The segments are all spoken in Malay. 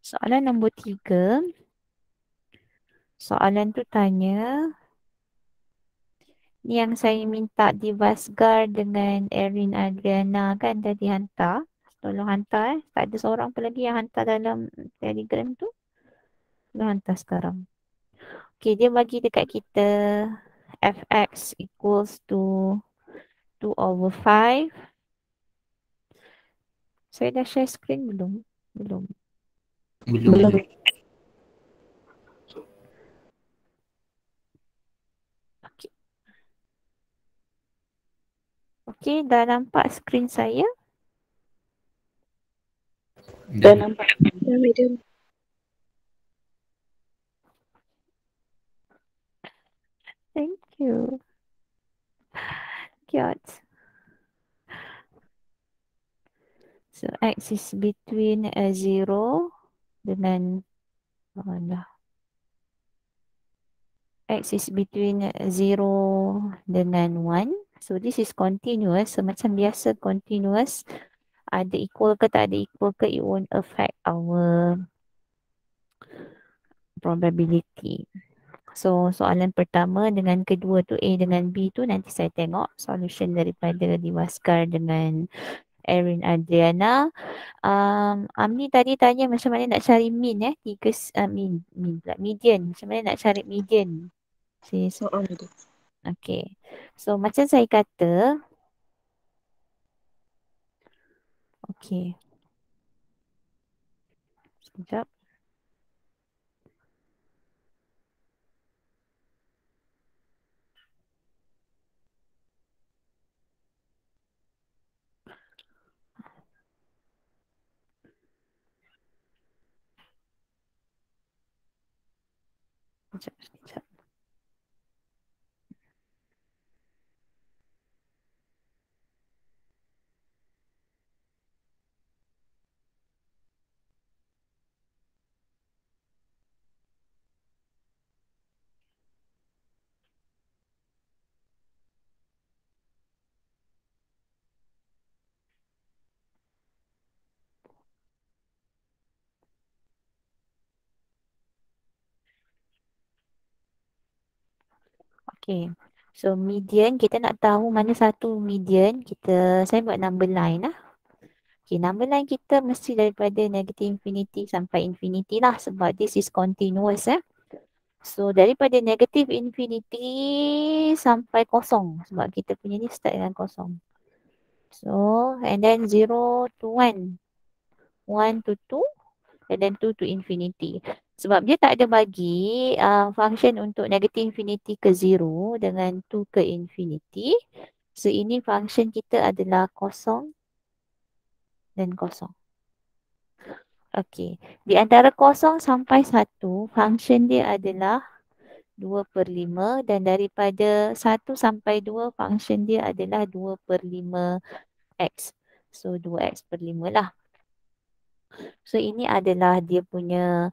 Soalan nombor 3. Soalan tu tanya, ni yang saya minta Divasgar dengan Erin Adriana kan tadi hantar. Tolong hantar. Tak ada seorang pun lagi yang hantar dalam Telegram tu. Tolong hantar sekarang. Okay, dia bagi dekat kita fx equals to 2/5. Saya dah share screen belum? Belum. Belum. Okay. Okay, dah nampak screen saya? Dah nampak. Dah medium. Thank you. God. So, X is between 0 dengan mana? X is between 0 dengan 1. So, this is continuous. So, macam biasa continuous. Ada equal ke tak ada equal ke, it won't affect our probability. So, soalan pertama dengan kedua tu A dengan B tu nanti saya tengok solution daripada Diwaskar dengan Erin Adriana. Amni tadi tanya macam mana nak cari mean median. Macam mana nak cari median? Sis. Medium. Okay. So, macam saya kata, okay. Sekejap. Sekejap. Okay. So, median, kita nak tahu mana satu median. Saya buat number line lah. Okay, number line kita mesti daripada negative infinity sampai infinity lah. Sebab this is continuous . So, daripada negative infinity sampai kosong. Sebab kita punya ni start dengan kosong. So, and then 0 to 1. 1 to 2. And then 2 to infinity. Sebab dia tak ada bagi function untuk negative infinity ke 0 dengan 2 ke infinity. So, ini function kita adalah kosong dan kosong. Okey. Di antara kosong sampai 1, function dia adalah 2/5 dan daripada 1 sampai 2, function dia adalah 2/5 X. So, 2x/5 lah. So, ini adalah dia punya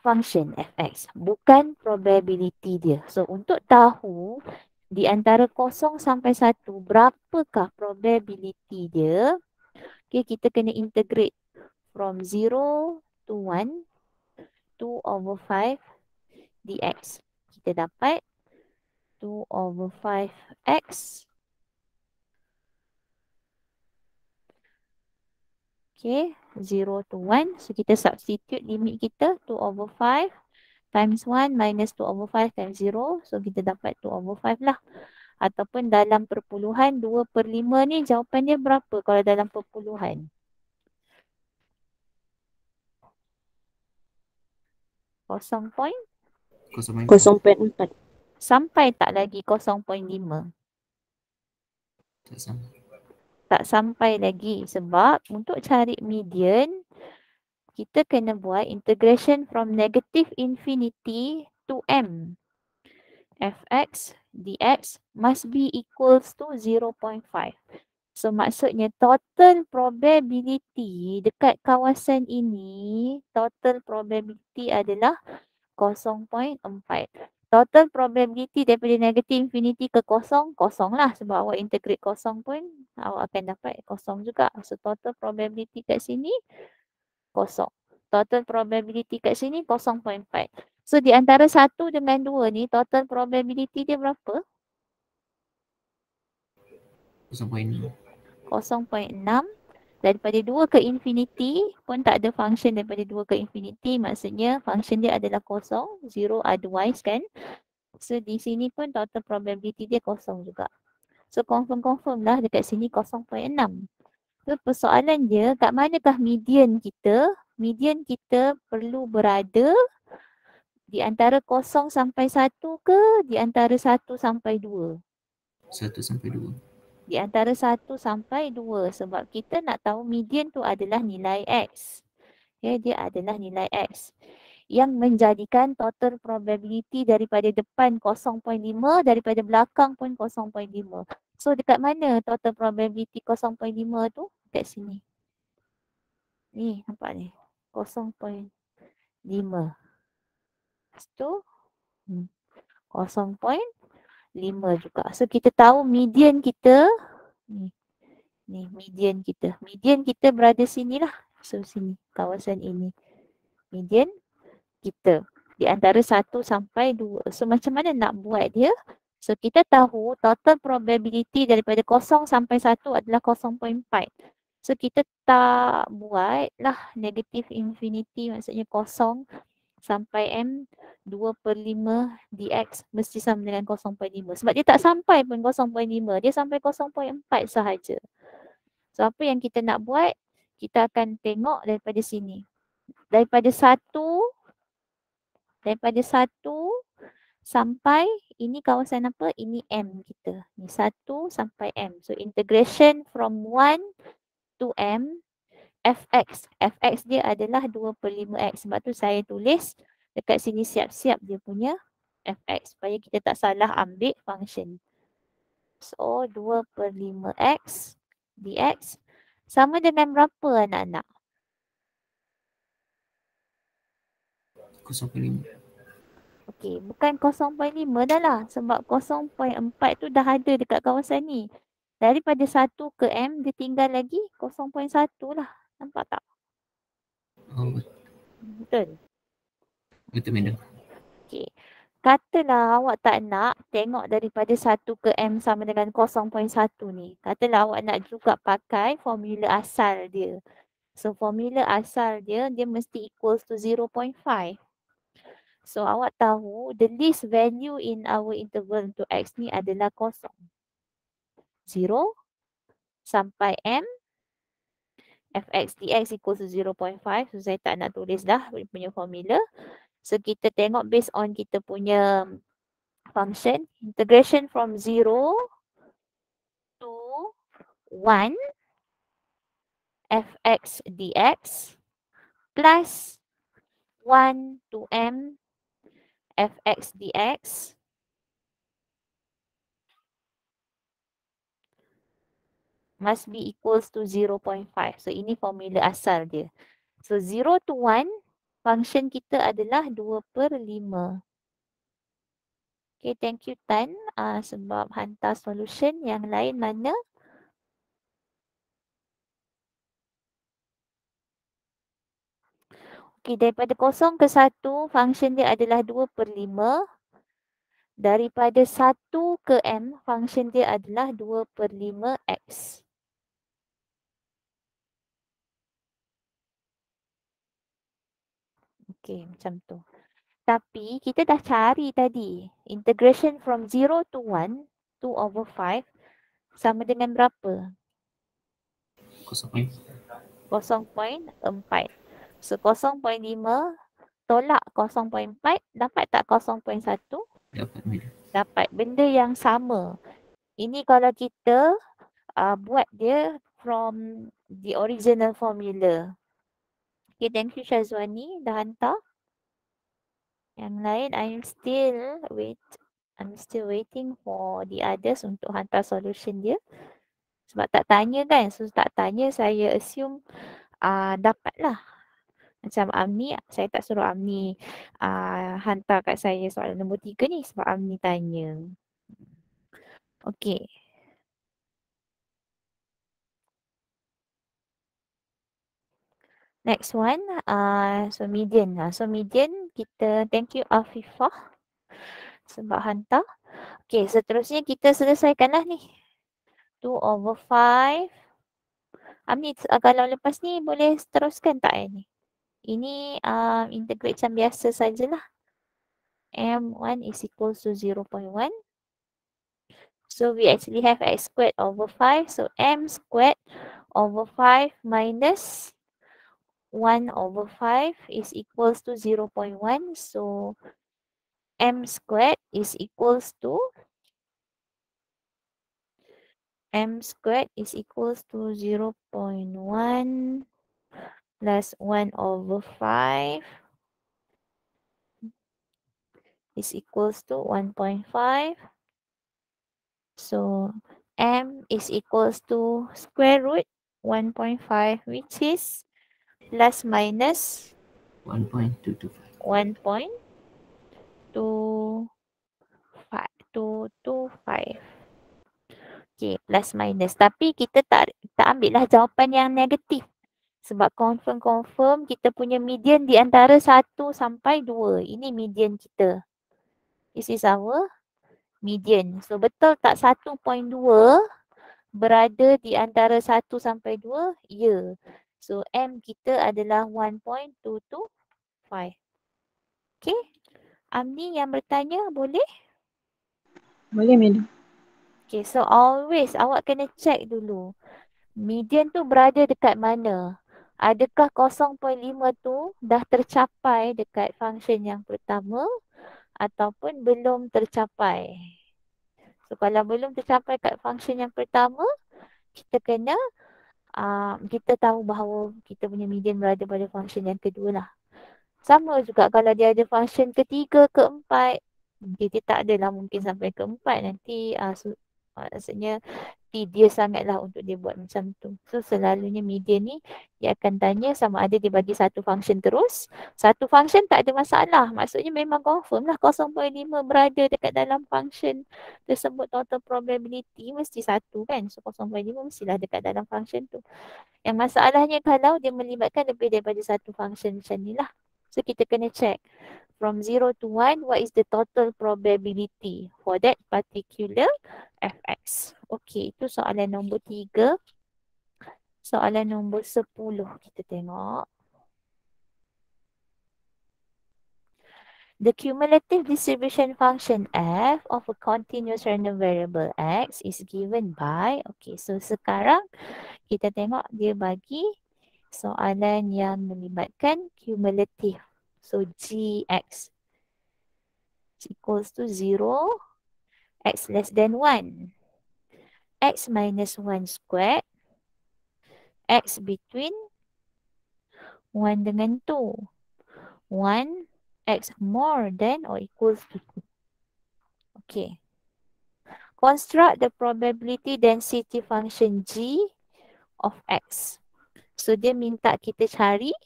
function fx, bukan probability dia. So, untuk tahu di antara 0 sampai 1, berapakah probability dia, okay, kita kena integrate from 0 to 1, 2/5 dx. Kita dapat 2/5x. Okay, 0 to 1. So, kita substitute limit kita 2/5 times 1 minus 2/5 times 0. So, kita dapat 2/5 lah. Ataupun dalam perpuluhan 2/5 ni jawapannya berapa kalau dalam perpuluhan? 0.4. Sampai tak lagi 0.5? Tak sampai. Tak sampai lagi sebab untuk cari median kita kena buat integration from negative infinity to m. Fx dx must be equals to 0.5. So maksudnya total probability dekat kawasan ini, total probability adalah 0.4. Total probability daripada negatif infinity ke kosong, kosong lah. Sebab awak integrate kosong pun awak akan dapat kosong juga. So total probability kat sini kosong. Total probability kat sini 0.4. So di antara 1 dengan 2 ni total probability dia berapa? 0.6. 0.6. Daripada 2 ke infinity pun tak ada function daripada 2 ke infinity. Maksudnya function dia adalah kosong. Zero otherwise kan. So di sini pun total probability dia kosong juga. So confirm lah dekat sini 0.6. So persoalan dia kat manakah median kita? Median kita perlu berada di antara 0 sampai 1 ke di antara 1 sampai 2? 1 sampai 2. Di antara 1 sampai 2 sebab kita nak tahu median tu adalah nilai X. Ya, dia adalah nilai X yang menjadikan total probability daripada depan 0.5, daripada belakang pun 0.5. So dekat mana total probability 0.5 tu? Dekat sini. Ni nampak ni. 0.5. Lepas tu 0.5 juga. So kita tahu median kita ni. Ni median kita. Median kita berada sini lah. So sini, kawasan ini. Median kita di antara 1 sampai 2. So macam mana nak buat dia? So kita tahu total probability daripada 0 sampai 1 adalah 0.4. So kita tak buat lah negative infinity, maksudnya 0 sampai M 2/5 dx mesti sama dengan 0.5. Sebab dia tak sampai pun 0.5. Dia sampai 0.4 sahaja. So apa yang kita nak buat? Kita akan tengok daripada sini. Daripada 1 sampai ini kawasan apa? Ini M kita. Ni 1 sampai M. So integration from 1 to M fx. Fx dia adalah 2/5x. Sebab tu saya tulis dekat sini siap-siap dia punya fx supaya kita tak salah ambil function. So 2/5x dx sama dengan berapa anak-anak? 0.5. Okey, bukan 0.5 dah lah. Sebab 0.4 tu dah ada dekat kawasan ni. Daripada 1 ke M, dia tinggal lagi 0.1 lah. Nampak tak? Oh, Betul? betul madam. Okey. Katalah awak tak nak tengok daripada 1 ke M sama dengan 0.1 ni. Katalah awak nak juga pakai formula asal dia. So formula asal dia mesti equals to 0.5. So awak tahu the least value in our interval untuk X ni adalah 0. 0 sampai M fx dx equals to 0.5. So saya tak nak tulis dah punya formula. So kita tengok based on kita punya function. Integration from 0 to 1 fx dx plus 1 to M fx dx must be equals to 0.5. So ini formula asal dia. So 0 to 1 function kita adalah 2/5. Okay, thank you Tan sebab hantar solution. Yang lain mana? Okay, daripada 0 ke 1 function dia adalah 2/5. Daripada 1 ke M function dia adalah 2/5x. Okay, macam tu. Tapi kita dah cari tadi. Integration from 0 to 1, 2/5 sama dengan berapa? 0.4. 0.4. So 0.5 tolak 0.4 dapat tak 0.1? Dapat madam. Dapat. Benda yang sama. Ini kalau kita buat dia from the original formula. Okay, thank you Syazwani dah hantar. Yang lain I'm still waiting for the others untuk hantar solution dia. Sebab tak tanya kan. So tak tanya saya assume dapat lah. Macam Amni, saya tak suruh Amni hantar kat saya soalan nombor 3 ni sebab Amni tanya. Okey. Next one, so median. So median kita thank you Afifah sebab hantar. Okey, seterusnya kita selesaikanlah ni. 2/5. Amni kalau lepas ni boleh teruskan tak ni? Ini integrate macam biasa sajalah. M1 is equals to 0.1. So we actually have x squared over 5. So m squared over 5 minus 1 over 5 is equals to 0.1. So m squared is equals to 0.1 plus 1 over 5 is equals to 1.5. So m is equals to square root 1.5, which is plus minus 1.225. 1.225. Okay, plus minus. Tapi kita tak ambil lah jawapan yang negatif. Sebab confirm kita punya median di antara 1 sampai 2. Ini median kita. This is our median. So betul tak 1.2 berada di antara 1 sampai 2? Ya. So M kita adalah 1.225. Okay. Amni yang bertanya boleh? Boleh, Madam. Okay, so always awak kena check dulu. Median tu berada dekat mana? Adakah 0.5 tu dah tercapai dekat function yang pertama ataupun belum tercapai? So kalau belum tercapai kat function yang pertama, kita kena kita tahu bahawa kita punya median berada pada function yang kedua lah. Sama juga kalau dia ada function ketiga, keempat, dia tak adalah mungkin sampai keempat nanti maksudnya tedious sangatlah untuk dia buat macam tu. So selalunya median ni dia akan tanya sama ada dia bagi satu function terus. Satu function tak ada masalah. Maksudnya memang confirm lah 0.5 berada dekat dalam function tersebut, total probability mesti 1 kan. So 0.5 mestilah dekat dalam function tu. Yang masalahnya kalau dia melibatkan lebih daripada satu function macam ni lah. So kita kena check. From 0 to 1, what is the total probability for that particular fx? Okey, itu soalan nombor 3. Soalan nombor 10 kita tengok. The cumulative distribution function f of a continuous random variable x is given by, okay, so sekarang kita tengok dia bagi soalan yang melibatkan cumulative. So gx equals to 0, x less than 1, x minus 1 squared, x between 1 dengan 2, 1, x more than or equals to 2. Okay. Construct the probability density function g of x. So dia minta kita cari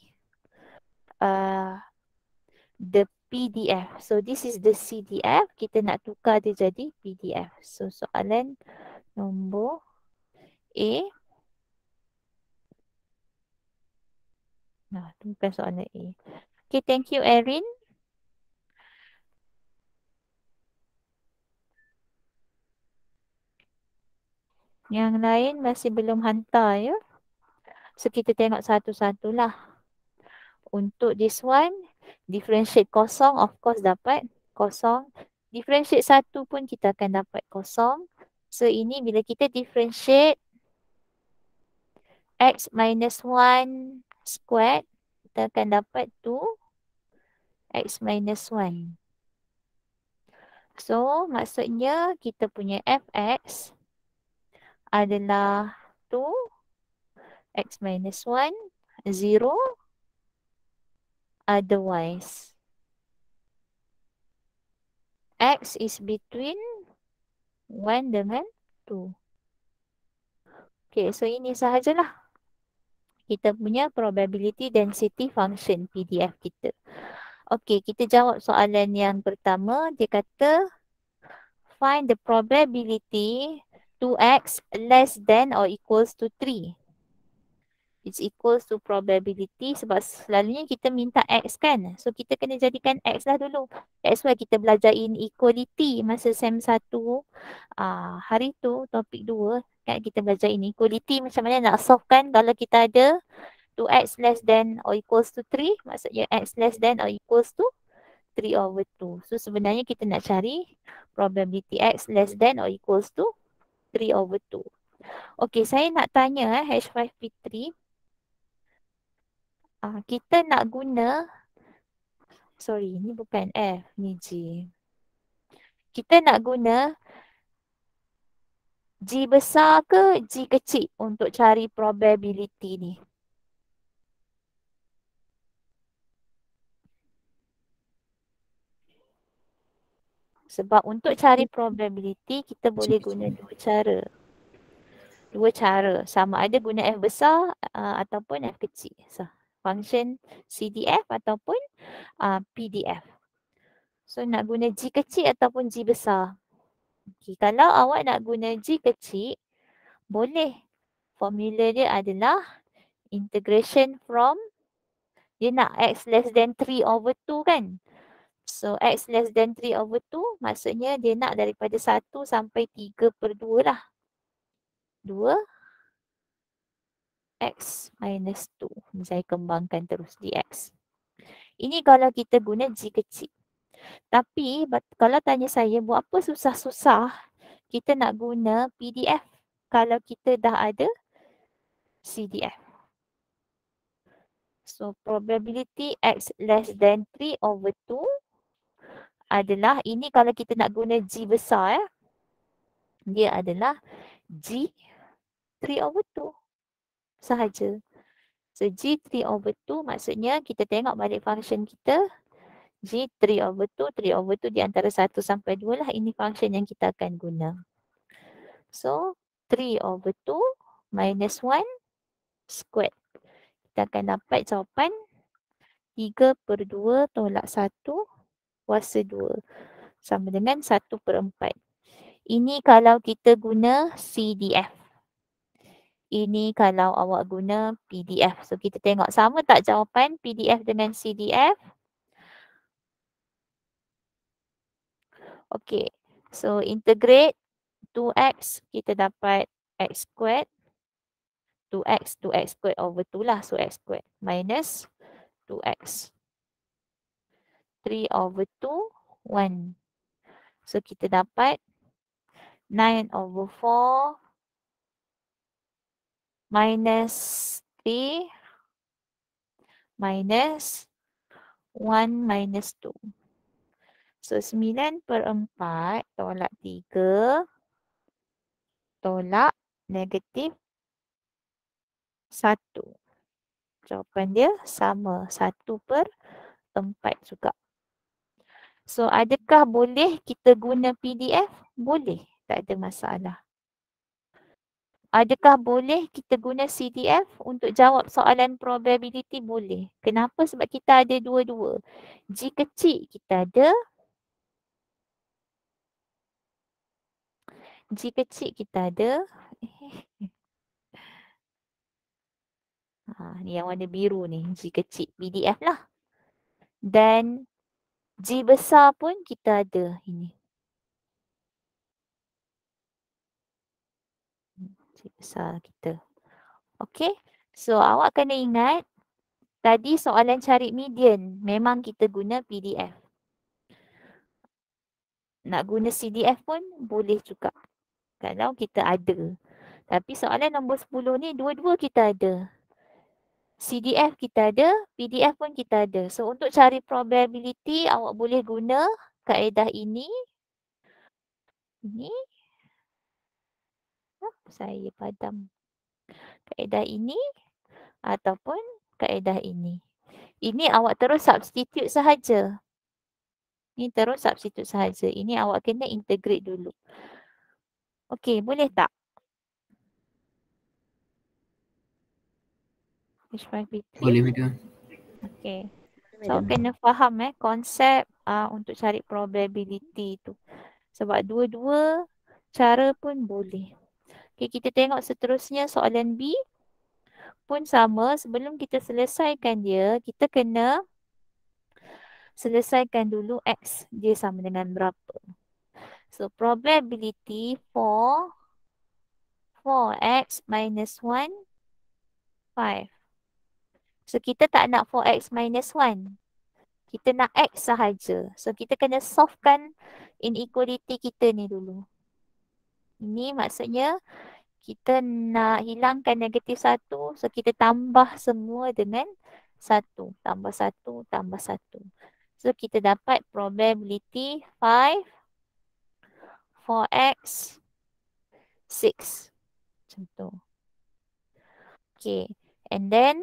the PDF. So this is the CDF. Kita nak tukar dia jadi PDF. So soalan nombor A. Nah, tu bukan soalan A. Okay, thank you Erin. Yang lain masih belum hantar ya. So kita tengok satu-satulah. Untuk this one, differentiate kosong, of course dapat kosong. Differentiate 1 pun kita akan dapat kosong. So ini bila kita differentiate x minus 1 squared, kita akan dapat 2 x minus 1. So maksudnya kita punya fx adalah 2 x minus 1, 0, otherwise x is between 1 dengan 2. Okay, so ini sahajalah. kita punya probability density function PDF kita. Okey, kita jawab soalan yang pertama. Dia kata find the probability 2x less than or equals to 3. It's equals to probability sebab selalunya kita minta X kan. So kita kena jadikan X lah dulu. That's why kita belajar inequality masa SEM 1 hari tu topik 2 kan kita belajar inequality macam mana nak solve kan kalau kita ada 2x less than or equals to 3 maksudnya X less than or equals to 3/2. So sebenarnya kita nak cari probability X less than or equals to 3/2. Okay, saya nak tanya H5P3. Kita nak guna, sorry, ni bukan F, ni G. Kita nak guna G besar ke G kecil untuk cari probability ni? Sebab untuk cari probability, kita boleh guna dua cara. Dua cara. Sama ada guna F besar ataupun F kecil. So, function CDF ataupun PDF. So, nak guna G kecil ataupun G besar. Okay, kalau awak nak guna G kecil, boleh. Formula dia adalah integration from, dia nak X less than 3/2 kan. So, X less than 3/2 maksudnya dia nak daripada 1 sampai 3/2 lah. 2 X minus 2. Saya kembangkan terus dx. Ini kalau kita guna G kecil. Tapi kalau tanya saya buat apa susah-susah kita nak guna PDF kalau kita dah ada CDF. So probability X less than 3/2 adalah, ini kalau kita nak guna G besar dia adalah G 3/2 sahaja. So G 3/2 maksudnya kita tengok balik function kita G 3/2, 3/2 di antara 1 sampai 2 lah, ini function yang kita akan guna. So 3/2 minus 1 squared. Kita akan dapat jawapan 3/2 tolak 1 kuasa 2 sama dengan 1/4. Ini kalau kita guna CDF. Ini kalau awak guna PDF. So kita tengok sama tak jawapan PDF dengan CDF. Okay. So integrate 2x kita dapat x squared. 2x squared over 2 lah. So x squared minus 2x. 3/2 1. So kita dapat 9/4 minus 3 minus 1 minus 2. So 9/4 tolak 3 tolak negatif 1. Jawapan dia sama, 1/4 juga. So adakah boleh kita guna PDF? Boleh, tak ada masalah. Adakah boleh kita guna CDF untuk jawab soalan probability? Boleh. Kenapa? Sebab kita ada dua-dua. G kecil kita ada. G kecil kita ada. Ni yang warna biru ni. G kecil. PDF lah. Dan G besar pun kita ada. Ini. G besar kita. Okay. So awak kena ingat. Tadi soalan cari median. Memang kita guna PDF. Nak guna CDF pun boleh juga. Kalau kita ada. Tapi soalan nombor 10 ni dua-dua kita ada. CDF kita ada, PDF pun kita ada. So untuk cari probability awak boleh guna kaedah ini. Ini. Saya padam. Kaedah ini ataupun kaedah ini. Ini awak terus substitute sahaja. Ini terus substitute sahaja. Ini awak kena integrate dulu. Okey, boleh tak? H5P3. Boleh madam. Okay. So Madam. kena faham konsep untuk cari probability tu. Sebab dua-dua cara pun boleh. Okay, kita tengok seterusnya soalan B pun sama. Sebelum kita selesaikan dia, kita kena selesaikan dulu X dia sama dengan berapa. So probability for 4x minus 1, 5. So kita tak nak 4x minus 1. Kita nak X sahaja. So kita kena solvekan inequality kita ni dulu. Ini maksudnya kita nak hilangkan negatif 1. So kita tambah semua dengan 1. Tambah 1, tambah 1. So kita dapat probability 5, 4x, 6. Macam tu. Okay. And then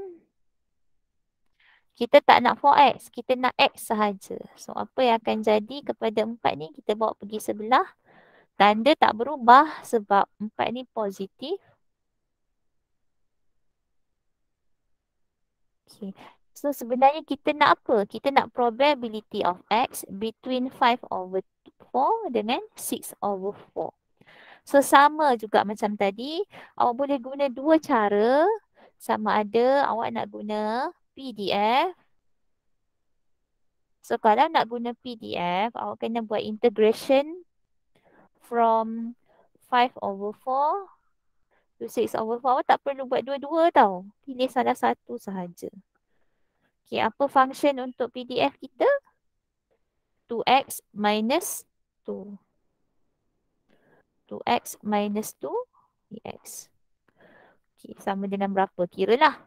kita tak nak 4x. Kita nak x sahaja. So apa yang akan jadi kepada 4 ni? Kita bawa pergi sebelah. Tanda tak berubah sebab 4 ni positif. Okay. So sebenarnya kita nak apa? Kita nak probability of x between 5/4 dengan 6/4. So sama juga macam tadi. Awak boleh guna dua cara. Sama ada awak nak guna PDF. So kalau nak guna PDF, awak kena buat integration from 5/4 to 6/4. Awak tak perlu buat dua-dua tau. Pilih salah satu sahaja. Okay, apa function untuk PDF kita? 2x minus 2. 2x minus 2 dx. Okay, sama dengan berapa? Kiralah.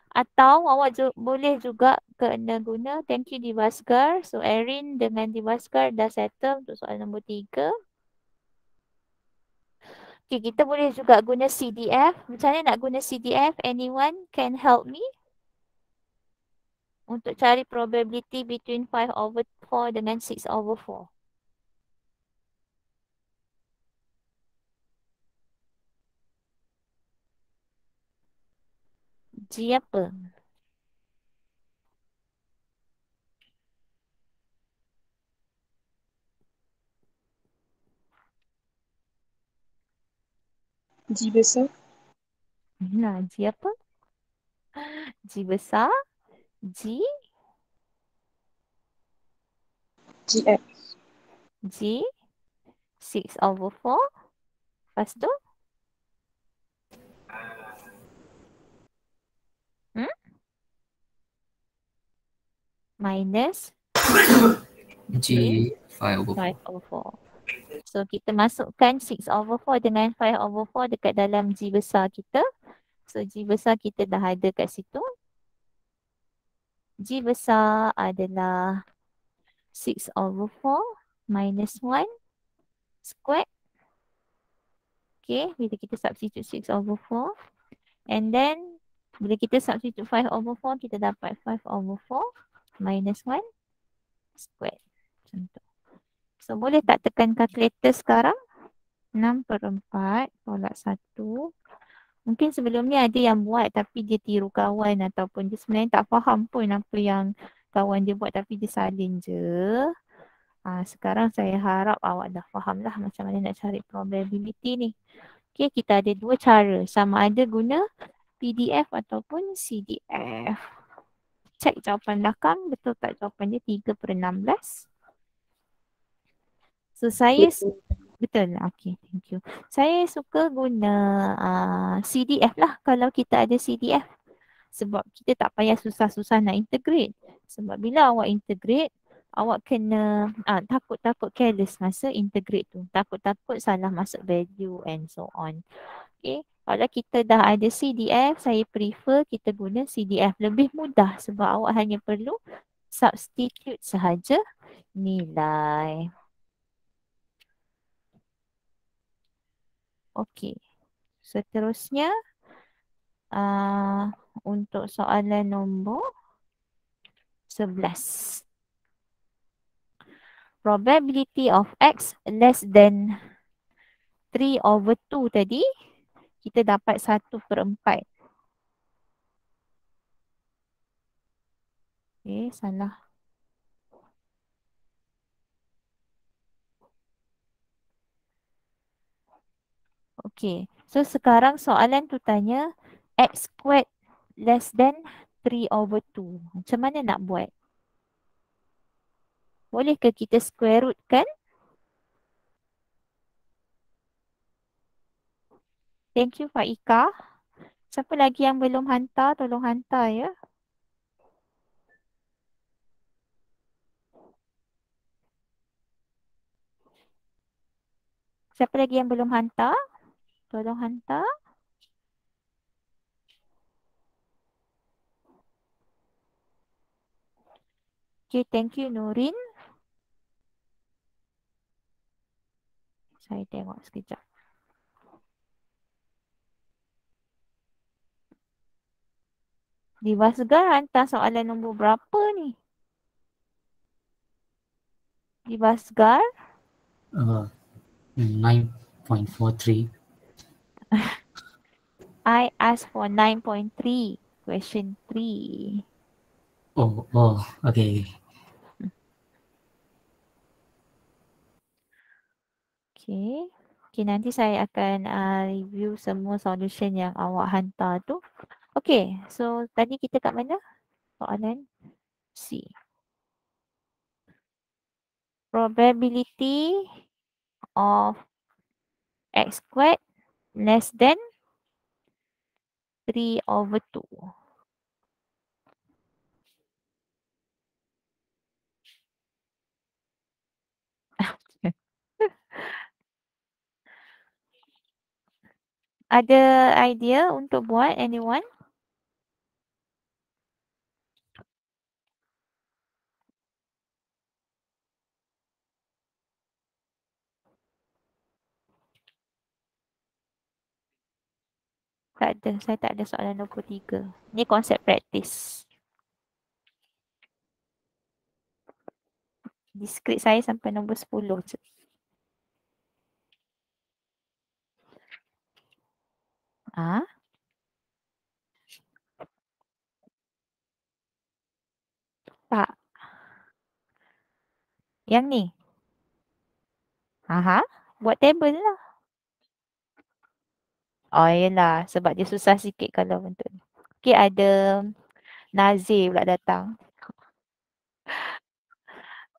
Atau awak boleh juga kena guna thank you Diwaskar. So Erin dengan Diwaskar dah settle untuk soalan nombor 3. Okay, kita boleh juga guna CDF. Macam mana nak guna CDF? Anyone can help me? Untuk cari probability between 5/4 dengan 6/4. G apa? G besar. Nah, G apa? G besar. G. GF. G. 6/4. Lepas tu? Minus G 5/4. 5/4. So kita masukkan 6/4 dengan 5/4 dekat dalam G besar kita. So G besar kita dah ada kat situ. G besar adalah 6/4 minus 1 squared. Okay, bila kita substitute 6/4. And then bila kita substitute 5/4, kita dapat 5/4 minus 1 squared. Macam tu. So boleh tak tekan kalkulator sekarang? 6/4 tolak 1. Mungkin sebelum ni ada yang buat tapi dia tiru kawan ataupun dia sebenarnya tak faham pun apa yang kawan dia buat tapi dia salin je. Sekarang saya harap awak dah faham lah macam mana nak cari probability ni. Okay, kita ada dua cara. Sama ada guna PDF ataupun CDF. Cek jawapan belakang. Betul tak jawapan dia 3/16? So saya betul. Okay, thank you. Saya suka guna CDF lah kalau kita ada CDF. Sebab kita tak payah susah-susah nak integrate. Sebab bila awak integrate, awak kena takut-takut careless masa integrate tu. Takut-takut salah masuk value and so on. Okay. Kalau kita dah ada CDF, saya prefer kita guna CDF. Lebih mudah sebab awak hanya perlu substitute sahaja nilai. Okey. Seterusnya untuk soalan nombor 11. Probability of x less than 3/2 tadi kita dapat 1/4. Okay, salah. Okay, so sekarang soalan tu tanya x squared less than 3/2. Macam mana nak buat? Boleh ke kita square root kan? Thank you Faika. Siapa lagi yang belum hantar, tolong hantar ya. Siapa lagi yang belum hantar? Tolong hantar. Okay, thank you Nurin. Saya tengok sekejap. Divasgar hantar soalan nombor berapa ni? Divasgar? 9.43. I asked for 9.3. Question 3. Oh, okay. Okay. Okay, nanti saya akan review semua solution yang awak hantar tu. Okay, so tadi kita kat mana? Soalan C. Probability of x squared less than 3/2. Ada idea untuk buat anyone? Tak ada, saya tak ada soalan 23. Ni konsep praktis. Di skrip saya sampai nombor 10 je. Ah? Tak. Yang ni? Aha. Buat table lah. Oh yelah, sebab dia susah sikit kalau bentuk ni. Okay, ada Nazir pula datang.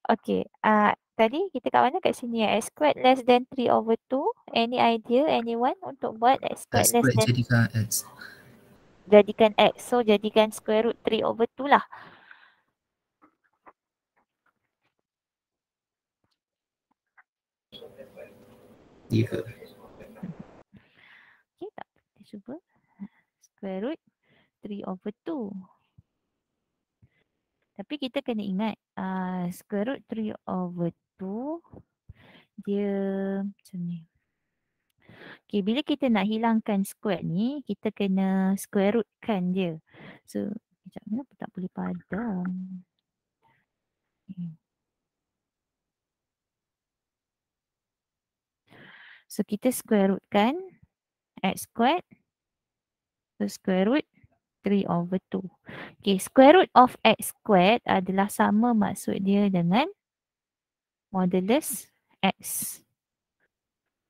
Okay, tadi kita kat mana? Kat sini ya. X squared less than 3/2. Any idea? Anyone untuk buat x squared less than? Jadikan X. Jadikan x. So, jadikan square root 3/2 lah. Ya. Okay, tak? Kita cuba. Square root 3/2. Tapi kita kena ingat square root 3/2 dia macam ni. Okay, bila kita nak hilangkan square ni, kita kena square root kan dia. So, sekejap, kenapa tak boleh padam? So, kita square root kan x squared. So, square root 3/2. Okay, square root of x squared adalah sama maksud dia dengan modulus x.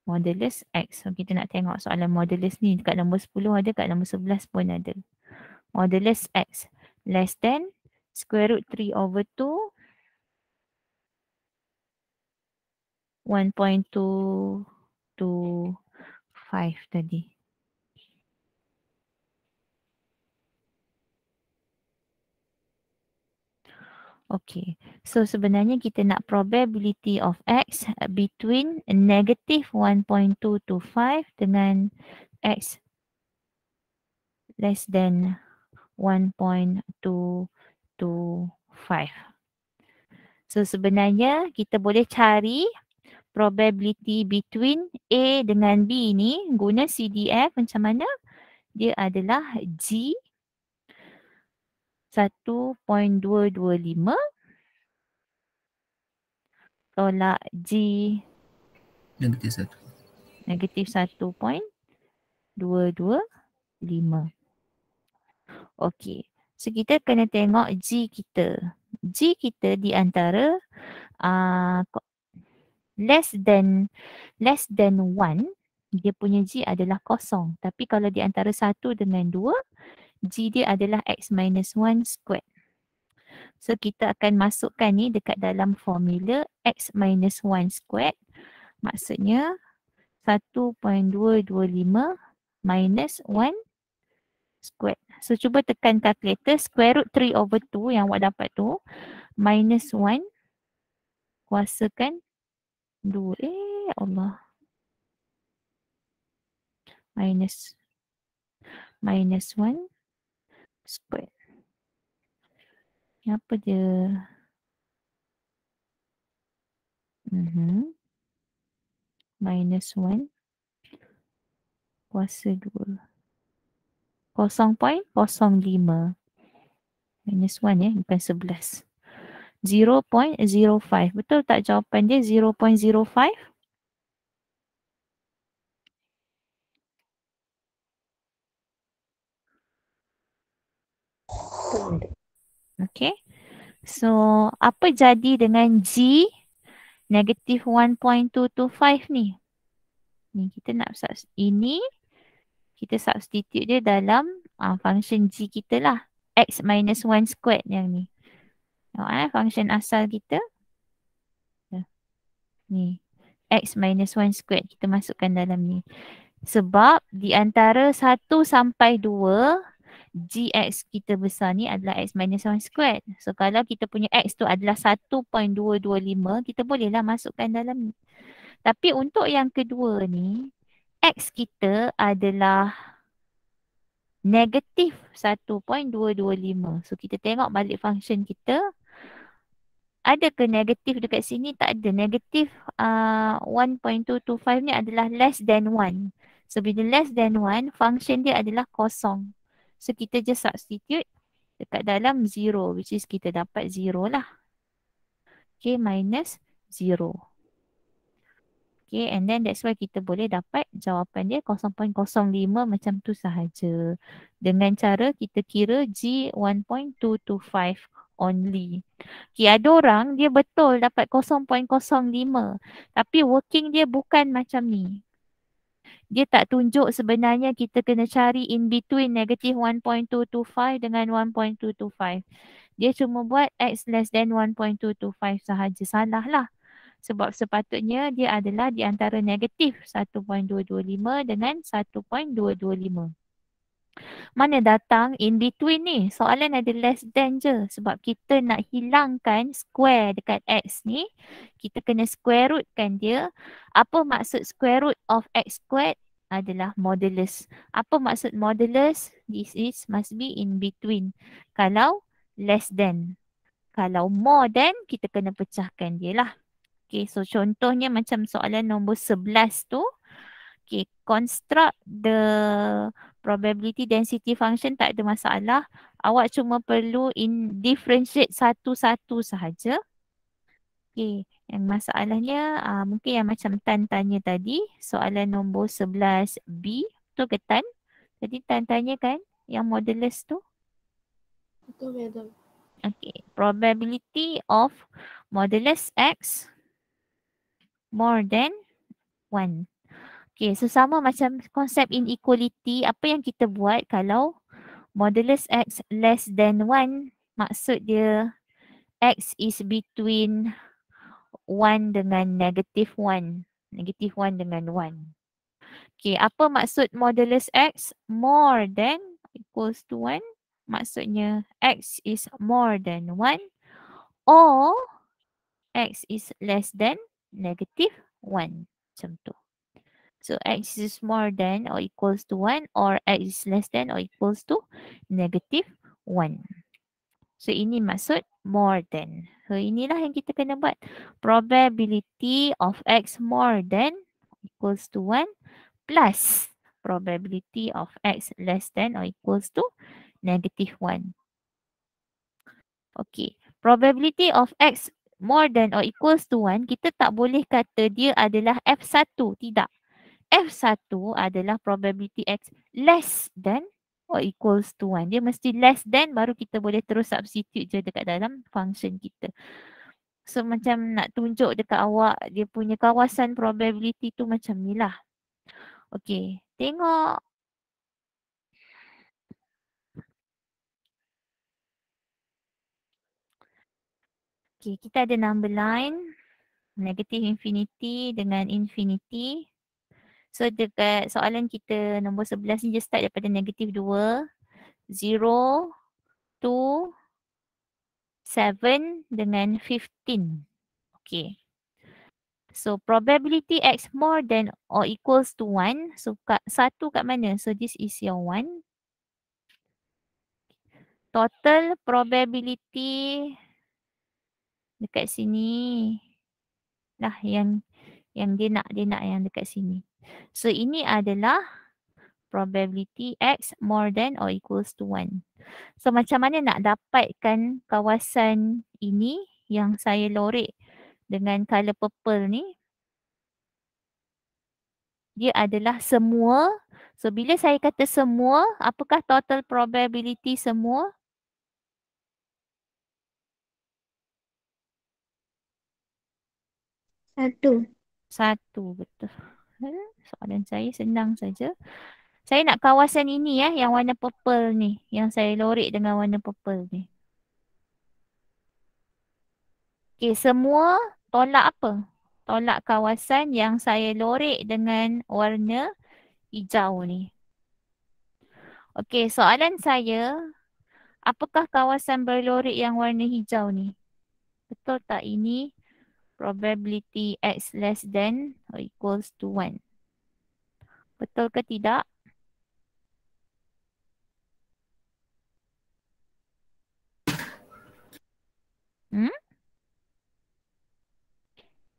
Modulus x. So, kita nak tengok soalan modulus ni. Dekat nombor 10 ada, dekat nombor 11 pun ada. Modulus x less than square root 3/2 1.225 tadi. Okay, so sebenarnya kita nak probability of x between negative 1.225 dengan x less than 1.225. So sebenarnya kita boleh cari probability between A dengan B ni guna CDF macam mana? Dia adalah G 1.225 tolak G negatif 1.225. Okey. So kita kena tengok G kita. G kita di antara less than 1, dia punya G adalah kosong. Tapi kalau di antara 1 dengan 2, G dia adalah X minus 1 squared. So kita akan masukkan ni dekat dalam formula X minus 1 squared. Maksudnya 1.225 minus 1 squared. So cuba tekan calculator, square root 3/2 yang awak dapat tu minus 1 kuasakan 2. Allah. Minus 1 squared. Apa dia? Minus 1 kuasa 2. 0.05. Minus 1 ya, bukan 11. 0.05. Betul tak jawapan dia 0.05? Okay. So, apa jadi dengan G negative 1.225 ni? Ni kita nak ini kita substitute dia dalam function G kita lah. X minus 1 squared yang ni. Tengok function asal kita. Ni. X minus 1 squared kita masukkan dalam ni. Sebab di antara 1 sampai 2, Gx kita besar ni adalah X minus 1 squared. So kalau kita punya X tu adalah 1.225, kita bolehlah masukkan dalam ni. Tapi untuk yang kedua ni, X kita adalah negatif 1.225. So kita tengok balik function kita. Ada ke negatif dekat sini? Tak ada. Negatif 1.225 ni adalah less than 1. So bila less than 1, function dia adalah kosong. So kita just substitute dekat dalam 0, which is kita dapat 0 lah. Okay, minus 0. Okay, and then that's why kita boleh dapat jawapan dia 0.05 macam tu sahaja. Dengan cara kita kira G 1.225 only. Okay, ada orang dia betul dapat 0.05. Tapi working dia bukan macam ni. Dia tak tunjuk sebenarnya kita kena cari in between negative 1.225 dengan 1.225. Dia cuma buat X less than 1.225 sahaja. Salah lah. Sebab sepatutnya dia adalah di antara negatif 1.225 dengan 1.225. Mana datang in between ni? Soalan ada less than je. Sebab kita nak hilangkan square dekat X ni. Kita kena square root kan dia. Apa maksud square root of X squared? Adalah modulus. Apa maksud modulus? This is must be in between. Kalau less than. Kalau more than, kita kena pecahkan dia lah. Okay, so contohnya macam soalan nombor 11 tu. Okay, construct the probability density function, tak ada masalah. Awak cuma perlu differentiate satu-satu sahaja. Okay, yang masalahnya mungkin yang macam Tan tanya tadi, soalan nombor 11B. Betul ke Tan? Tadi Tan tanya kan yang modulus tu? Betul, madam. Okay, probability of modulus X more than 1. Okay, so sama macam konsep inequality, apa yang kita buat kalau modulus X less than 1, maksud dia X is between 1 dengan negative 1. Negative 1 dengan 1. Okay, apa maksud modulus X more than equals to 1? Maksudnya X is more than 1 or X is less than negative 1. Macam tu. So X is more than or equals to 1 or X is less than or equals to negative 1. So ini maksud more than. So inilah yang kita kena buat. Probability of X more than equals to 1 plus probability of X less than or equals to negative 1. Okay. Probability of X more than or equals to 1, kita tak boleh kata dia adalah F1. Tidak. F1 adalah probability X less than or equals to 1. Dia mesti less than baru kita boleh terus substitute je dekat dalam function kita. So macam nak tunjuk dekat awak dia punya kawasan probability tu macam ni lah. Okay, tengok. Okay, kita ada number line. Negative infinity dengan infinity. So dekat soalan kita nombor 11 ni dia start daripada negative 2, 0, 2, 7 dengan 15. Okay. So probability X more than or equals to 1. So satu kat mana? So this is your 1. Total probability dekat sini. Lah yang dia nak yang dekat sini. So ini adalah probability X more than or equals to 1. So macam mana nak dapatkan kawasan ini yang saya lorek dengan color purple ni? Dia adalah semua. So bila saya kata semua, apakah total probability semua? 1. 1, betul. Soalan saya senang saja. Saya nak kawasan ini yang warna purple ni. Yang saya lorek dengan warna purple ni. Okay, semua tolak apa? Tolak kawasan yang saya lorek dengan warna hijau ni. Okay, soalan saya, apakah kawasan berlorek yang warna hijau ni? Betul tak ini probability X less than or equals to 1? Betul ke tidak? Hmm?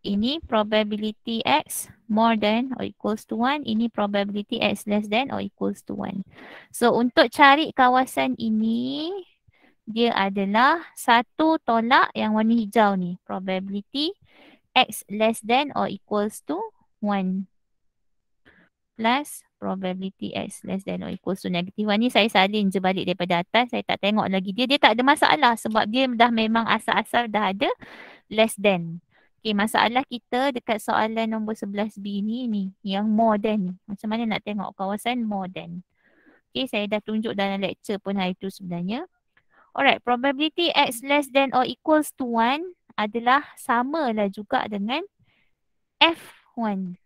Ini probability X more than or equals to 1. Ini probability X less than or equals to 1. So, untuk cari kawasan ini, dia adalah satu tolak yang warna hijau ni. Probability X less than or equals to 1. Plus probability X less than or equals to negative 1. Ni saya salin je balik daripada atas. Saya tak tengok lagi dia. Dia tak ada masalah sebab dia dah memang asal-asal dah ada less than. Okay, masalah kita dekat soalan nombor 11B ni yang more than ni. Macam mana nak tengok kawasan more than. Okay, saya dah tunjuk dalam lecture pun hari tu sebenarnya. Alright, probability X less than or equals to 1 adalah sama lah juga dengan F1.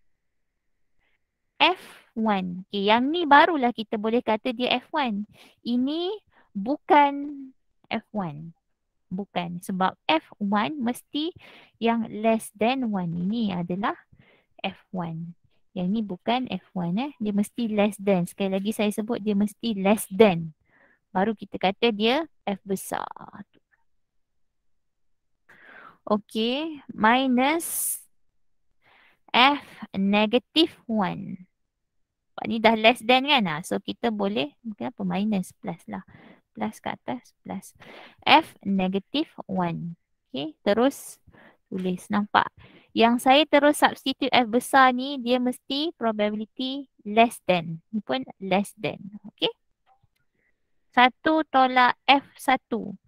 F1. Okay, yang ni barulah kita boleh kata dia F1. Ini bukan F1. Bukan. Sebab F1 mesti yang less than 1. Ini adalah F1. Yang ni bukan F1. Dia mesti less than. Sekali lagi saya sebut dia mesti less than. Baru kita kata dia F besar. Okay. Minus F negative 1. Ni dah less than kan? So kita boleh, kenapa minus plus lah. Plus ke atas, plus. F negative 1. Okay, terus tulis. Nampak? Yang saya terus substitute F besar ni, dia mesti probability less than. Ni pun less than. Okay. 1 tolak F1.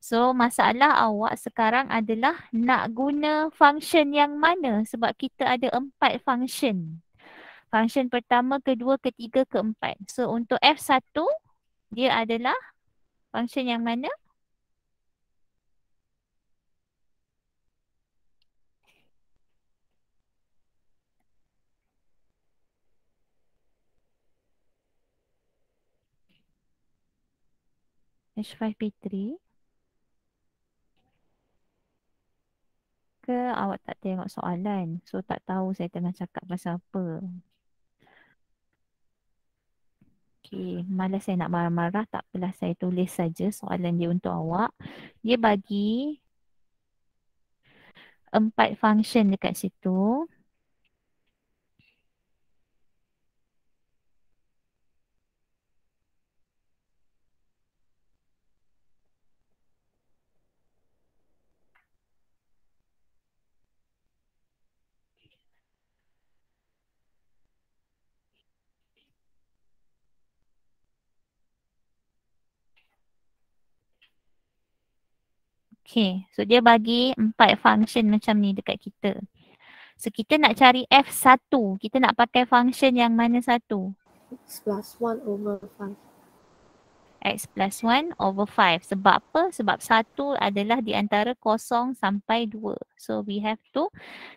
So, masalah awak sekarang adalah nak guna function yang mana? Sebab kita ada 4 function. Function pertama, kedua, ketiga, keempat. So, untuk F1, dia adalah function yang mana? H5P3. Ke awak tak tengok soalan? So, tak tahu saya tengah cakap pasal apa. Okay, malas saya nak marah-marah. Tak apalah, saya tulis saja soalan dia untuk awak. Dia bagi 4 function dekat situ. Okay, so dia bagi 4 function macam ni dekat kita. So kita nak cari F1, kita nak pakai function yang mana satu? X plus 1 over 5. X plus 1 over 5. Sebab apa? Sebab 1 adalah di antara 0 sampai 2. So we have to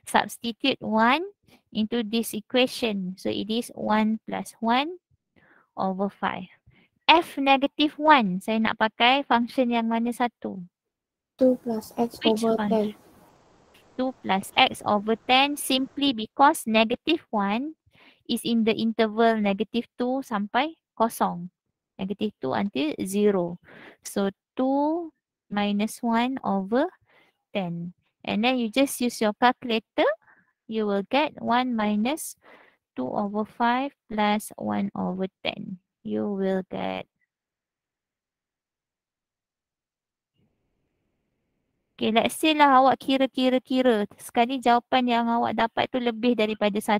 substitute 1 into this equation. So it is 1 plus 1 over 5. F negative 1, saya nak pakai function yang mana satu? 2 plus X Which over function? 10. 2 plus X over 10 simply because negative 1 is in the interval negative 2 sampai 0. Negative 2 until 0. So 2 minus 1 over 10. And then you just use your calculator. You will get 1 minus 2 over 5 plus 1 over 10. You will get. Okay, let's say lah awak kira-kira-kira. Sekali jawapan yang awak dapat tu lebih daripada 1.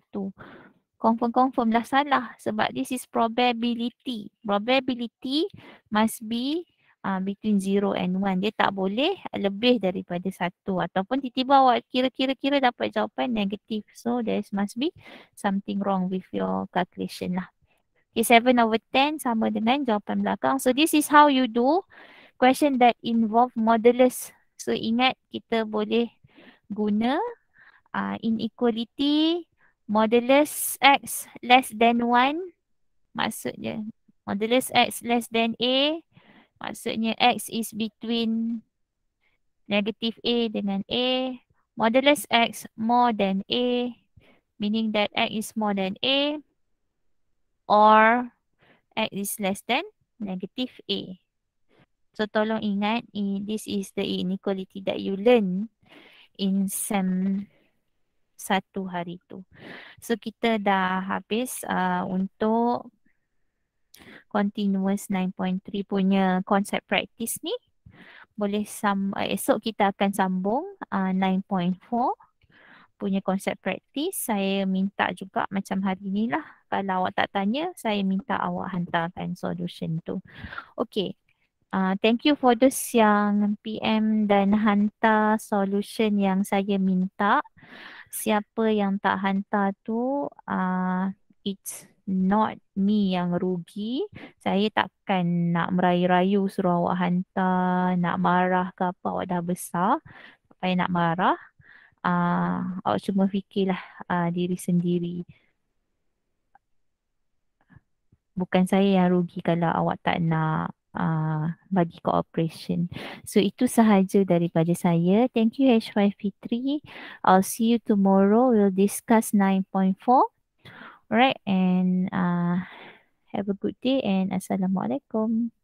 Confirm lah salah sebab this is probability. Probability must be between 0 and 1. Dia tak boleh lebih daripada 1 ataupun tiba-tiba awak kira-kira dapat jawapan negatif. So there must be something wrong with your calculation lah. Okay, 7 over 10 sama dengan jawapan belakang. So this is how you do question that involve modulus. So ingat kita boleh guna inequality modulus X less than 1, maksudnya modulus X less than A, maksudnya X is between negative A dengan A. Modulus X more than A, meaning that X is more than A, or X is less than negative A. So tolong ingat, this is the inequality that you learn in SEM 1 hari tu. So kita dah habis untuk continuous 9.3 punya konsep praktis ni. Boleh esok kita akan sambung 9.4 punya konsep praktis. Saya minta juga macam hari ni lah. Kalau awak tak tanya, saya minta awak hantarkan solution tu. Okay. Thank you for those yang PM dan hantar solution yang saya minta. Siapa yang tak hantar tu, it's not me yang rugi. Saya takkan nak merayu-rayu suruh awak hantar, nak marah ke apa, awak dah besar. Tak payah nak marah. Awak cuma fikirlah diri sendiri. Bukan saya yang rugi kalau awak tak nak bagi cooperation. So itu sahaja daripada saya. Thank you H5P3. I'll see you tomorrow. We'll discuss 9.4. Alright, and have a good day and Assalamualaikum.